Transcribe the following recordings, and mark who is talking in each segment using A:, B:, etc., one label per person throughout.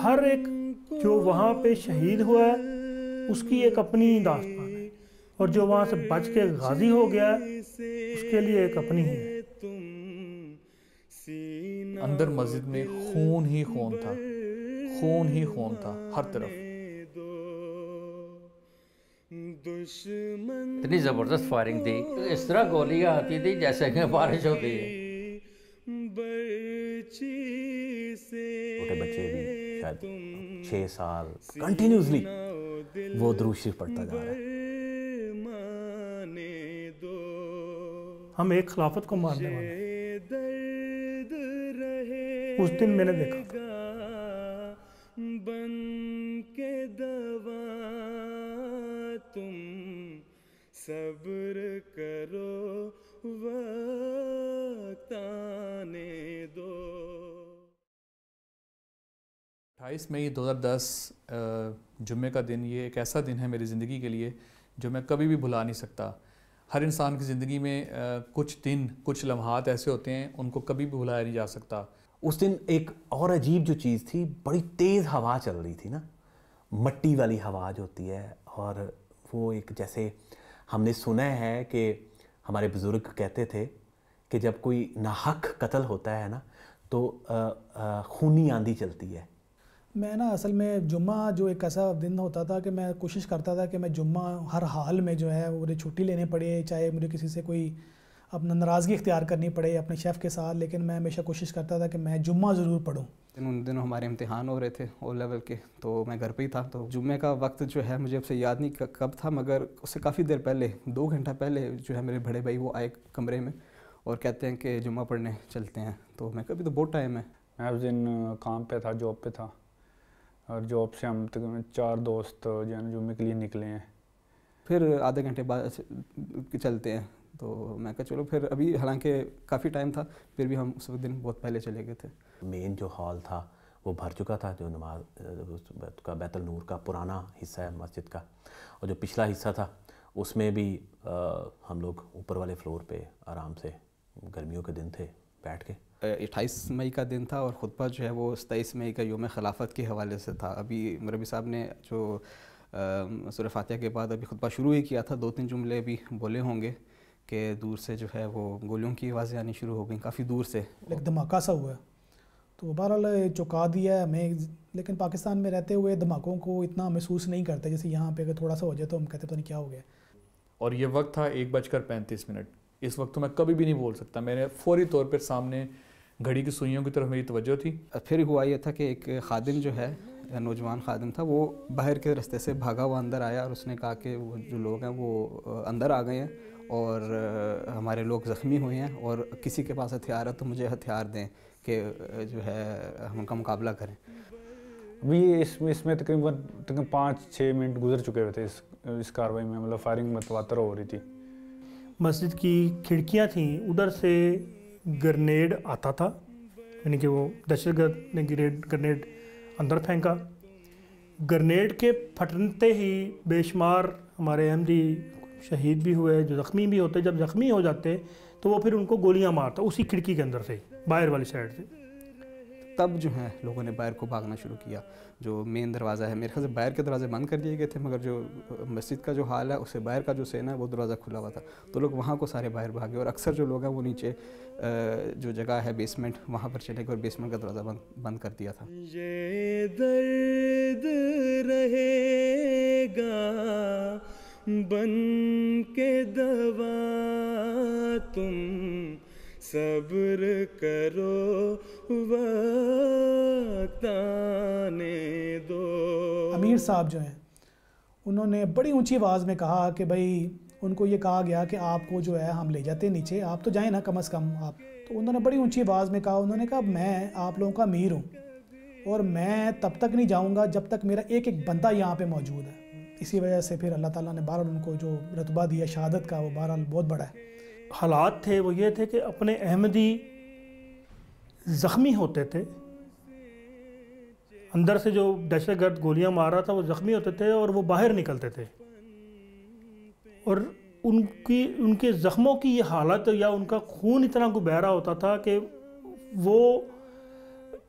A: ہر ایک جو وہاں پہ شہید ہوا ہے اس کی ایک اپنی داستان ہے، اور جو وہاں سے بچ کے غازی ہو گیا ہے اس کے لیے ایک اپنی ہی ہے۔
B: اندر مسجد میں خون ہی خون تھا، خون ہی خون تھا ہر طرف۔
C: اتنی زبردست فائرنگ تھی، اس طرح گولیاں آتی تھی جیسے کہ بارش ہوتی ہے۔
D: چھوٹے بچے بھی شاید 6 سال کنٹینیوسلی وہ درود شریف پڑھتا جا رہا ہے۔
A: ہم ایک خلافت کو مارنے والے ہیں۔ اس دن میں نے دیکھا تھا۔
E: بن کے دوا تم صبر کرو وقت آنے دو۔
B: 28 مئی 2010 جمعے کا دن، یہ ایک ایسا دن ہے میری زندگی کے لیے جو میں کبھی بھی بھلا نہیں سکتا۔ ہر انسان کی زندگی میں کچھ دن، کچھ لمحات ایسے ہوتے ہیں ان کو کبھی بھی بھلایا نہیں جا سکتا۔
D: اس دن ایک اور عجیب جو چیز تھی، بڑی تیز ہوا چل رہی تھی نا، مٹی والی ہوا جو ہوتی ہے، اور وہ ایک جیسے ہم نے سنا ہے کہ ہمارے بزرگ کہتے تھے کہ جب کوئی ناحق قتل ہوتا ہے نا تو خونی آندھی چلتی ہے۔
F: میں نا اصل میں جمعہ جو ایک ایسا دن ہوتا تھا کہ میں کوشش کرتا تھا کہ میں جمعہ ہر حال میں جو ہے مجھے چھٹی لینے پڑے، چاہے مجھے کسی سے کوئی اپنا ناراضگی اختیار کرنی پڑے اپنے شیف کے ساتھ، لیکن میں ہمیشہ کوشش کرتا تھا کہ میں جمعہ ضرور پڑھوں۔
G: ان دنوں ہمارے امتحان ہو رہے تھے او لیول کے، تو میں گھر پہ ہی تھا، تو جمعے کا وقت جو ہے مجھے اب سے یاد نہیں کب تھا، مگر اس سے کافی دیر پہلے 2 گھنٹہ پہلے جو ہے میرے بڑے بھائی وہ آئے کمرے میں اور کہتے ہیں کہ جمعہ پڑھنے چلتے ہیں۔ تو میں کبھی تو بہت ٹائم ہے،
H: میں اس دن کام پہ تھا، جاب پہ تھا، اور جاب سے ہم تقریباً 4 دوست جو ہے نا جمعے کے لیے نکلے ہیں۔
G: پھر آدھے گھنٹے بعد چلتے ہیں، تو میں کہا چلو پھر ابھی، حالانکہ کافی ٹائم تھا پھر بھی ہم اس دن بہت پہلے چلے گئے تھے۔
D: مین جو ہال تھا وہ بھر چکا تھا، جو نماز کا بیت النور کا پرانا حصہ ہے مسجد کا، اور جو پچھلا حصہ تھا اس میں بھی ہم لوگ اوپر والے فلور پہ آرام سے، گرمیوں کے دن تھے، بیٹھ کے
G: 28 مئی کا دن تھا، اور خطبہ جو ہے وہ 27 مئی کا یوم خلافت کے حوالے سے تھا۔ ابھی مربی صاحب نے جو سورہ فاتحہ کے بعد ابھی خطبہ شروع ہی کیا تھا، 2-3 جملے بھی بولے ہوں گے کہ دور سے جو ہے وہ گولیوں کی آوازیں آنی شروع ہو گئیں، کافی دور سے،
F: ایک دھماکہ سا ہوا ہے، تو بہرحال چوکا دیا ہے ہمیں، لیکن پاکستان میں رہتے ہوئے دھماکوں کو اتنا محسوس نہیں کرتے، جیسے یہاں پہ اگر تھوڑا سا ہو جائے تو ہم کہتے تو نہیں کیا ہو گیا۔
B: اور یہ وقت تھا 1:35۔ اس وقت تو میں کبھی بھی نہیں بول سکتا، میں نے فوری طور پر سامنے گھڑی کی سوئیوں کی طرف میری توجہ تھی۔
G: پھر ہوا یہ تھا کہ ایک خادم جو ہے، نوجوان خادم تھا، وہ باہر کے راستے سے بھاگا ہوا اندر آیا، اور اس نے کہا کہ وہ جو لوگ ہیں وہ اندر آ گئے ہیں اور ہمارے لوگ زخمی ہوئے ہیں، اور کسی کے پاس ہتھیار ہے تو مجھے ہتھیار دیں کہ جو ہے ہم ان کا مقابلہ کریں۔
H: ابھی اس میں تقریباً 5-6 منٹ گزر چکے ہوئے تھے اس کارروائی میں، مطلب فائرنگ متواتر ہو رہی تھی۔
A: مسجد کی کھڑکیاں تھیں، ادھر سے گرنیڈ آتا تھا، یعنی کہ وہ دہشت گرد نے گرنیڈ اندر پھینکا۔ گرنیڈ کے پھٹتے ہی بے شمار ہمارے احمدی شہید بھی ہوئے، جو زخمی بھی ہوتے، جب زخمی ہو جاتے تو وہ پھر ان کو گولیاں مارتا اسی کھڑکی کے اندر سے، باہر والی سائڈ سے۔
G: تب جو ہے لوگوں نے باہر کو بھاگنا شروع کیا، جو مین دروازہ ہے، میرے خیال سے باہر کے دروازے بند کر دیے گئے تھے، مگر جو مسجد کا جو حال ہے اس سے باہر کا جو سین ہے وہ دروازہ کھلا ہوا تھا، تو لوگ وہاں کو سارے باہر بھاگے، اور اکثر جو لوگ ہیں وہ نیچے جو جگہ ہے بیسمنٹ وہاں پر چلے گئے اور بیسمنٹ کا دروازہ بند کر دیا تھا۔
E: یہ درد رہے گا بن کے دوا تم صبر کرو وقت آنے دو۔
F: امیر صاحب جو ہیں انہوں نے بڑی اونچی آواز میں کہا کہ بھائی ان کو یہ کہا گیا کہ آپ کو جو ہے ہم لے جاتے نیچے، آپ تو جائیں نا کم از کم آپ، تو انہوں نے بڑی اونچی آواز میں کہا، انہوں نے کہا میں آپ لوگوں کا امیر ہوں اور میں تب تک نہیں جاؤں گا جب تک میرا ایک ایک بندہ یہاں پہ موجود ہے۔ اسی وجہ سے پھر اللہ تعالیٰ نے بہرحال ان کو جو رتبہ دیا شہادت کا وہ بہرحال بہت بڑا ہے۔
A: حالات تھے وہ یہ تھے کہ اپنے احمدی زخمی ہوتے تھے، اندر سے جو دہشت گرد گولیاں مار رہا تھا وہ زخمی ہوتے تھے اور وہ باہر نکلتے تھے، اور ان کے زخموں کی یہ حالت یا ان کا خون اتنا بہ رہا ہوتا تھا کہ وہ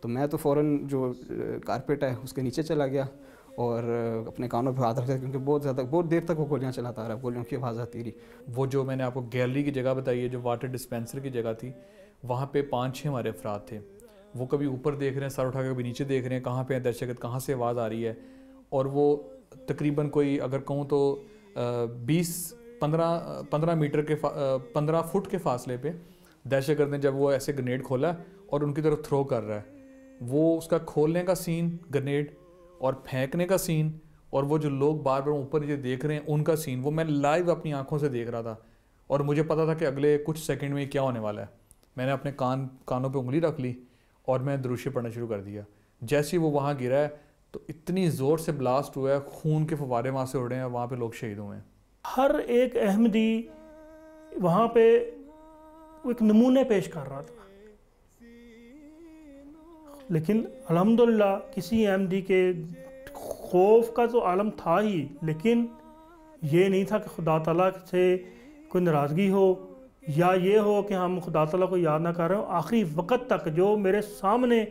G: تو میں تو فوراً جو کارپیٹ ہے اس کے نیچے چلا گیا اور اپنے کانوں پہ ہاتھ رکھا کیونکہ بہت دیر تک وہ گولیاں چلاتا رہا, گولیوں کی آواز آتی رہی.
B: وہ جو میں نے آپ کو گیلری کی جگہ بتائی ہے, جو واٹر ڈسپینسر کی جگہ تھی, وہاں پہ 5-6 ہمارے افراد تھے. وہ کبھی اوپر دیکھ رہے ہیں سر اٹھا کے, کبھی نیچے دیکھ رہے ہیں کہاں پہ ہیں دہشت گرد, کہاں سے آواز آ رہی ہے. اور وہ تقریباً کوئی اگر کہوں تو 15 میٹر کے 15 فٹ کے فاصلے پہ دہشت گرد نے جب وہ ایسے گرنیڈ کھولا اور ان کی طرف تھرو کر رہا ہے, وہ اس کا کھولنے کا سین گرنیڈ اور پھینکنے کا سین, اور وہ جو لوگ بار بار اوپر نیچے دیکھ رہے ہیں ان کا سین, وہ میں لائیو اپنی آنکھوں سے دیکھ رہا تھا. اور مجھے پتا تھا کہ اگلے کچھ سیکنڈ میں کیا ہونے والا ہے. میں نے اپنے کانوں پہ انگلی رکھ لی اور میں درود شریف پڑھنا شروع کر دیا. جیسے ہی وہ وہاں گرا ہے تو اتنی زور سے بلاسٹ ہوا ہے, خون کے فوارے وہاں سے اڑے ہیں, وہاں پہ لوگ شہید ہوئے ہیں.
A: ہر ایک احمدی وہاں پہ ایک نمونے پیش کر رہا تھا, لیکن الحمدللہ کسی احمدی کے خوف کا تو عالم تھا ہی, لیکن یہ نہیں تھا کہ خدا تعالیٰ سے کوئی ناراضگی ہو یا یہ ہو کہ ہم خدا تعالیٰ کو یاد نہ کر رہے ہوں. آخری وقت تک جو میرے سامنے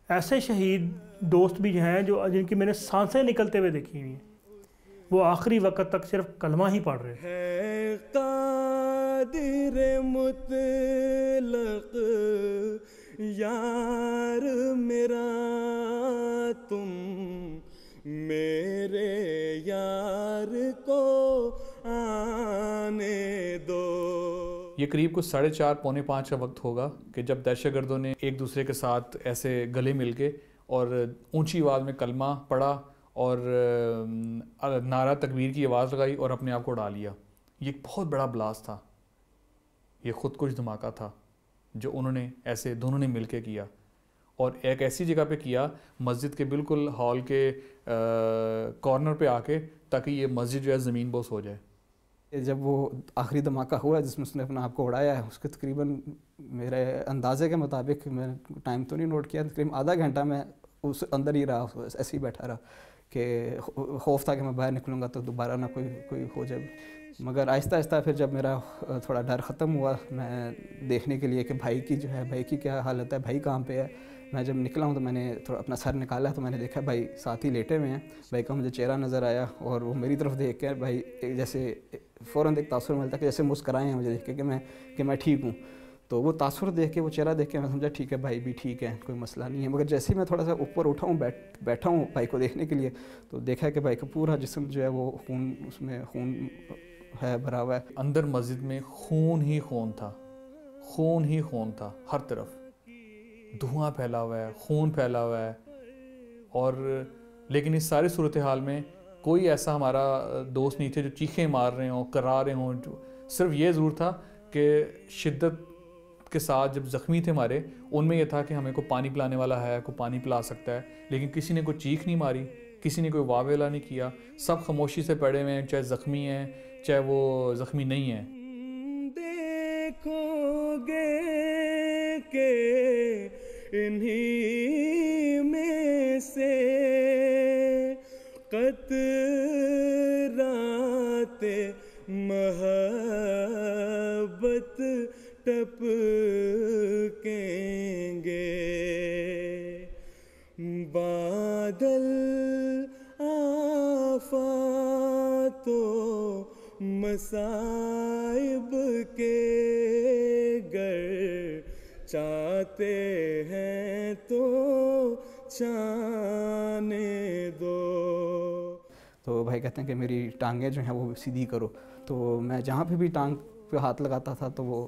A: ایسے شہید دوست بھی ہیں جو جن کی میں نے سانسیں نکلتے ہوئے دیکھی ہوئی ہیں, وہ آخری وقت تک صرف کلمہ ہی پڑھ رہے
E: ہیں. قادر مطلق یار میرا تم میرے یار کو آنے دو.
B: یہ قریب کچھ 4:30-4:45 کا وقت ہوگا کہ جب دہشت گردوں نے ایک دوسرے کے ساتھ ایسے گلے مل کے اور اونچی آواز میں کلمہ پڑھا اور نعرہ تکبیر کی آواز لگائی اور اپنے آپ کو اڑا لیا. یہ ایک بہت بڑا بلاسٹ تھا, یہ خود کش دھماکہ تھا جو انہوں نے ایسے دونوں نے مل کے کیا, اور ایک ایسی جگہ پہ کیا مسجد کے بالکل ہال کے کارنر پہ آ کے, تاکہ یہ مسجد جو ہے زمین بوس ہو جائے.
G: جب وہ آخری دھماکہ ہوا جس میں اس نے اپنا آپ کو اڑایا ہے, اس کے تقریباً میرے اندازے کے مطابق, میں ٹائم تو نہیں نوٹ کیا, تقریباً آدھا گھنٹہ میں اس اندر ہی رہا, ایسے ہی بیٹھا رہا کہ خوف تھا کہ میں باہر نکلوں گا تو دوبارہ نہ کوئی ہو جائے. مگر آہستہ آہستہ پھر جب میرا تھوڑا ڈر ختم ہوا, میں دیکھنے کے لیے کہ بھائی کی کیا حالت ہے, بھائی کہاں پہ ہے, میں جب نکلا ہوں تو میں نے تھوڑا اپنا سر نکالا تو میں نے دیکھا بھائی ساتھ ہی لیٹے ہوئے ہیں. بھائی کا مجھے چہرہ نظر آیا اور وہ میری طرف دیکھ کے بھائی جیسے فوراً ایک تاثر ملتا کہ جیسے مسکرائے ہیں مجھے دیکھ کے کہ میں ٹھیک ہوں. تو وہ تاثر دیکھ کے, وہ چہرہ دیکھ کے میں سمجھا ٹھیک ہے بھائی بھی ٹھیک ہے, کوئی مسئلہ نہیں ہے. مگر جیسے ہی میں تھوڑا سا اوپر اٹھا ہوں, بیٹھا ہوں بھائی کو دیکھنے کے لیے, تو دیکھا کہ بھائی کا پورا جسم جو ہے وہ خون, اس میں خون ہے بھرا ہوا ہے.
B: اندر مسجد میں خون ہی خون تھا, خون ہی خون تھا, ہر طرف دھواں پھیلا ہوا ہے, خون پھیلا ہوا ہے. اور لیکن اس ساری صورتحال میں کوئی ایسا ہمارا دوست نہیں تھے جو چیخیں مار رہے ہوں, کرا رہے ہوں. صرف یہ ضرور تھا کہ شدت کے ساتھ جب زخمی تھے ہمارے, ان میں یہ تھا کہ ہمیں کوئی پانی پلانے والا ہے, کوئی پانی پلا سکتا ہے, لیکن کسی نے کوئی چیخ نہیں ماری, کسی نے کوئی واہ ویلا نہیں کیا. سب خاموشی سے پڑے ہوئے ہیں, چاہے زخمی ہیں چاہے وہ زخمی نہیں ہیں.
E: دیکھو گے کہ انہی میں سے قطرات محبت ٹپکیں گے. بادل آفات و مصائب کے گر چاہتے ہیں تو چاہنے دو.
G: تو بھائی کہتے ہیں کہ میری ٹانگیں جو ہیں وہ سیدھی کرو. تو میں جہاں پہ بھی ٹانگ پہ ہاتھ لگاتا تھا تو وہ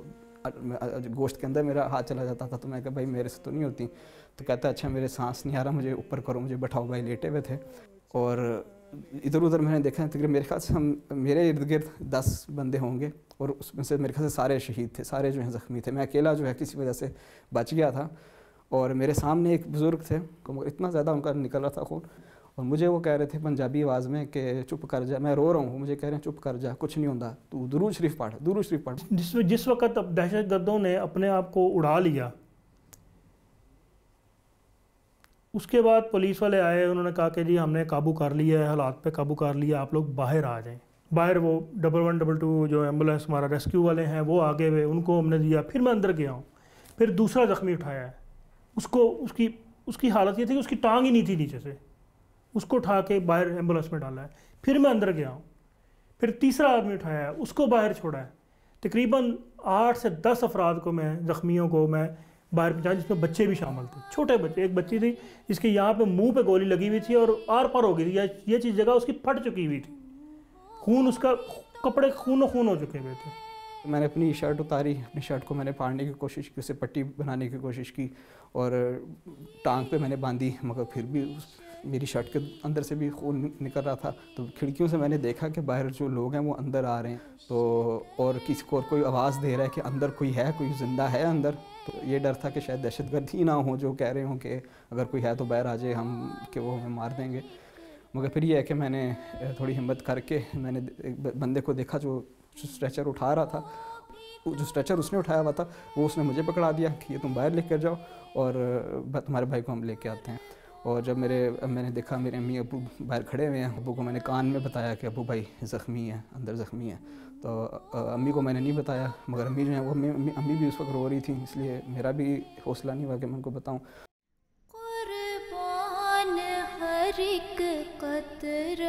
G: گوشت کے اندر میرا ہاتھ چلا جاتا تھا. تو میں کہا بھائی میرے سے تو نہیں ہوتی. تو کہتا اچھا میرے سانس نہیں آ رہا, مجھے اوپر کرو, مجھے بٹھاؤ. بھائی لیٹے ہوئے تھے اور ادھر ادھر میں نے دیکھا تقریباً میرے خیال سے میرے ارد گرد 10 بندے ہوں گے, اور اس میں سے میرے خیال سے سارے شہید تھے, سارے جو ہیں زخمی تھے. میں اکیلا جو ہے کسی وجہ سے بچ گیا تھا. اور میرے سامنے ایک بزرگ تھے, اتنا زیادہ ان کا نکل رہا تھا خون, اور مجھے وہ کہہ رہے تھے پنجابی آواز میں کہ چپ کر جا. میں رو رہا ہوں, مجھے کہہ رہے ہیں چپ کر جا, کچھ نہیں ہوتا, تو درود شریف پڑھ, درود شریف پڑھ.
A: جس وقت دہشت گردوں نے اپنے آپ کو اڑا لیا, اس کے بعد پولیس والے آئے, انہوں نے کہا کہ جی ہم نے قابو کر لیا ہے, حالات پہ قابو کر لیا, آپ لوگ باہر آ جائیں. باہر وہ 112 جو ایمبولینس ہمارا ریسکیو والے ہیں وہ آگے ہوئے, ان کو ہم نے دیا. پھر میں اندر گیا ہوں, پھر دوسرا زخمی اٹھایا ہے, اس کی اس کی حالت یہ تھی کہ اس کی ٹانگ ہی نہیں تھی نیچے سے، اس کو اٹھا کے باہر ایمبولینس میں ڈالا ہے. پھر میں اندر گیا ہوں، پھر تیسرا آدمی اٹھایا ہے، اس کو باہر چھوڑا ہے. تقریباً 8 سے 10 افراد کو میں زخمیوں کو میں باہر پہنچایا، جس میں بچے بھی شامل تھے، چھوٹے بچے. ایک بچی تھی جس کے یہاں پہ منہ پہ گولی لگی ہوئی تھی اور آر پار ہو گئی تھی، یہ چیز جگہ اس کی پھٹ چکی ہوئی تھی، خون اس کا کپڑے خون و خون ہو چکے ہوئے تھے.
G: میں نے اپنی شرٹ اتاری، اپنی شرٹ کو میں نے پھاڑنے کی کوشش کی، اسے پٹی بنانے کی کوشش کی اور ٹانگ پہ میں نے باندھی، مگر پھر بھی میری شرٹ کے اندر سے بھی خون نکل رہا تھا. تو کھڑکیوں سے میں نے دیکھا کہ باہر جو لوگ ہیں وہ اندر آ رہے ہیں، تو اور کسی کو کوئی آواز دے رہا ہے کہ اندر کوئی ہے، کوئی زندہ ہے اندر. تو یہ ڈر تھا کہ شاید دہشت گرد ہی نہ ہوں جو کہہ رہے ہوں کہ اگر کوئی ہے تو باہر آ جائے ہم، کہ وہ ہمیں مار دیں گے. مگر پھر یہ ہے کہ میں نے تھوڑی ہمت کر کے میں نے ایک بندے کو دیکھا جو اسٹریچر اٹھا رہا تھا. جو اسٹریچر اس نے اٹھایا ہوا تھا وہ اس نے مجھے پکڑا دیا کہ یہ تم باہر لے کر جاؤ اور تمہارے بھائی کو ہم لے کے آتے ہیں. اور جب میں نے دیکھا میرے امی ابو باہر کھڑے ہوئے ہیں، ابو کو میں نے کان میں بتایا کہ ابو بھائی زخمی ہیں، اندر زخمی ہیں. تو امی کو میں نے نہیں بتایا، مگر امی جو ہیں وہ امی بھی اس وقت رو رہی تھیں، اس لیے میرا بھی حوصلہ نہیں ہوا کہ میں ان کو بتاؤں.
I: قربان ہر ایک قطرے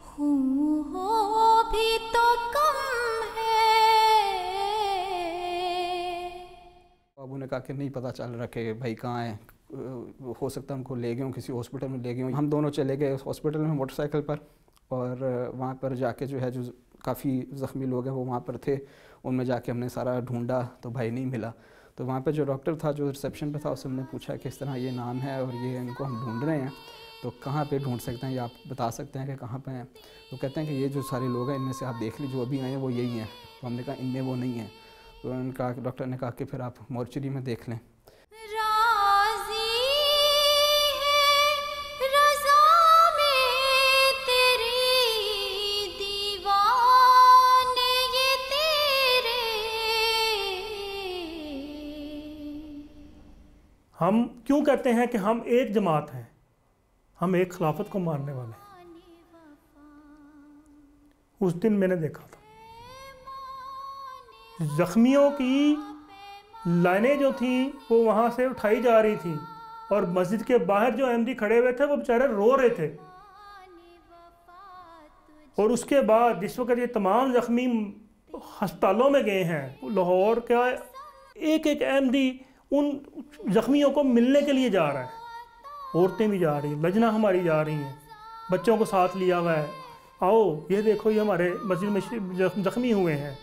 I: خون ہو بھی تو کم ہے.
G: ابو نے کہا کہ نہیں پتہ چل رہا کہ بھائی کہاں ہیں، ہو سکتا ہے ان کو لے گئے ہوں، کسی ہاسپٹل میں لے گئے ہوں. ہم دونوں چلے گئے اس ہاسپٹل میں موٹر سائیکل پر، اور وہاں پر جا کے جو ہے جو کافی زخمی لوگ ہیں وہ وہاں پر تھے، ان میں جا کے ہم نے سارا ڈھونڈا تو بھائی نہیں ملا. تو وہاں پہ جو ڈاکٹر تھا جو ریسیپشن پہ تھا، اس سے ہم نے پوچھا کہ اس طرح یہ نام ہے اور یہ ان کو ہم ڈھونڈ رہے ہیں، تو کہاں پہ ڈھونڈ سکتے ہیں یا آپ بتا سکتے ہیں کہ کہاں پہ ہیں؟ تو کہتے ہیں کہ یہ جو سارے لوگ ہیں ان میں سے آپ دیکھ لیجیے جو ابھی آئے ہیں وہ یہی ہیں. تو ہم نے کہا ان میں وہ نہیں ہیں. تو انہوں نے کہا، ڈاکٹر نے کہا کہ پھر آپ مورچری میں دیکھ لیں.
A: ہم کیوں کہتے ہیں کہ ہم ایک جماعت ہیں؟ ہم ایک خلافت کو ماننے والے ہیں. اس دن میں نے دیکھا تھا زخمیوں کی لائنیں جو تھیں وہ وہاں سے اٹھائی جا رہی تھیں، اور مسجد کے باہر جو احمدی کھڑے ہوئے تھے وہ بیچارے رو رہے تھے. اور اس کے بعد جس وقت یہ تمام زخمی ہسپتالوں میں گئے ہیں، لاہور کا ایک ایک احمدی ان زخمیوں کو ملنے کے لیے جا رہا ہے. عورتیں بھی جا رہی ہیں، لجنہ ہماری جا رہی ہیں، بچوں کو ساتھ لیا ہوا ہے، آؤ یہ دیکھو یہ ہمارے مسجد میں زخمی ہوئے ہیں.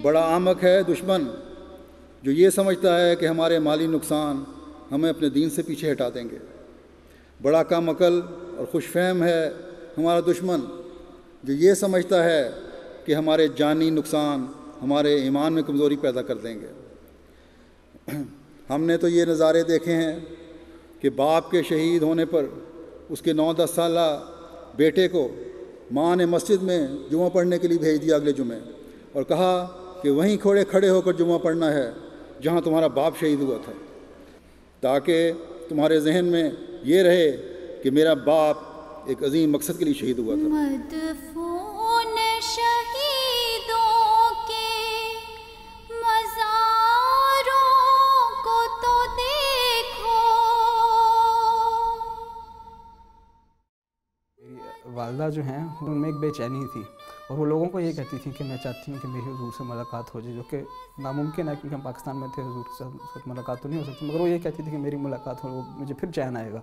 J: بڑا احمق ہے دشمن جو یہ سمجھتا ہے کہ ہمارے مالی نقصان ہمیں اپنے دین سے پیچھے ہٹا دیں گے. بڑا کم عقل اور خوش فہم ہے ہمارا دشمن جو یہ سمجھتا ہے کہ ہمارے جانی نقصان ہمارے ایمان میں کمزوری پیدا کر دیں گے. ہم نے تو یہ نظارے دیکھے ہیں کہ باپ کے شہید ہونے پر اس کے 9-10 سالہ بیٹے کو ماں نے مسجد میں جمعہ پڑھنے کے لیے بھیج دیا اگلے جمعے، اور کہا کہ وہیں کھڑے ہو کر جمعہ پڑھنا ہے جہاں تمہارا باپ شہید ہوا تھا، تاکہ تمہارے ذہن میں یہ رہے کہ میرا باپ ایک عظیم مقصد کے لیے شہید ہوا تھا.
I: مدفون شہیدوں کے مزاروں کو تو دیکھو.
G: میری والدہ جو ہیں ان میں ایک بے چینی تھی، اور وہ لوگوں کو یہ کہتی تھیں کہ میں چاہتی ہوں کہ میری حضور سے ملاقات ہو جائے، جو کہ ناممکن ہے کیونکہ ہم پاکستان میں تھے، حضور کے ساتھ اس وقت ملاقات تو نہیں ہو سکتی، مگر وہ یہ کہتی تھی کہ میری ملاقات ہو، مجھے پھر چین آئے گا.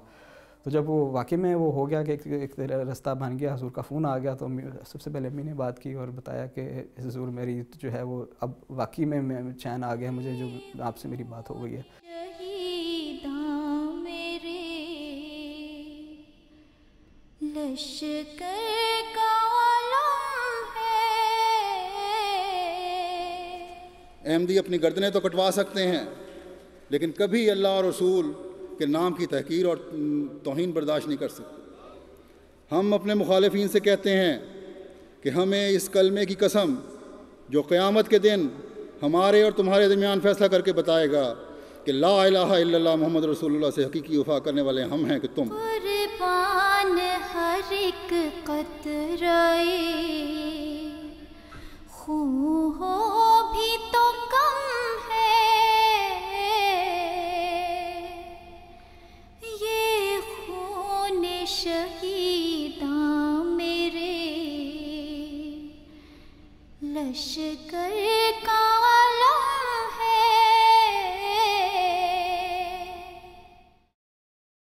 G: تو جب وہ واقعی میں وہ ہو گیا کہ ایک رستہ بن گیا، حضور کا فون آ گیا، تو سب سے پہلے امی نے بات کی اور بتایا کہ حضور میری جو ہے وہ اب واقعی میں چین آ گیا مجھے، جو آپ سے میری بات ہو گئی ہے.
I: شہیداں میرے لشکر کا
J: احمدی اپنی گردنیں تو کٹوا سکتے ہیں، لیکن کبھی اللہ اور رسول کے نام کی تحقیر اور توہین برداشت نہیں کر سکتے. ہم اپنے مخالفین سے کہتے ہیں کہ ہمیں اس کلمے کی قسم جو قیامت کے دن ہمارے اور تمہارے درمیان فیصلہ کر کے بتائے گا کہ لا الہ الا اللہ محمد رسول اللہ سے حقیقی وفا کرنے والے ہم ہیں کہ تم.
I: قربان ہر ایک قطرے خون ہو بھی تو کم ہے، یہ خون شہیداں میرے لشکر کا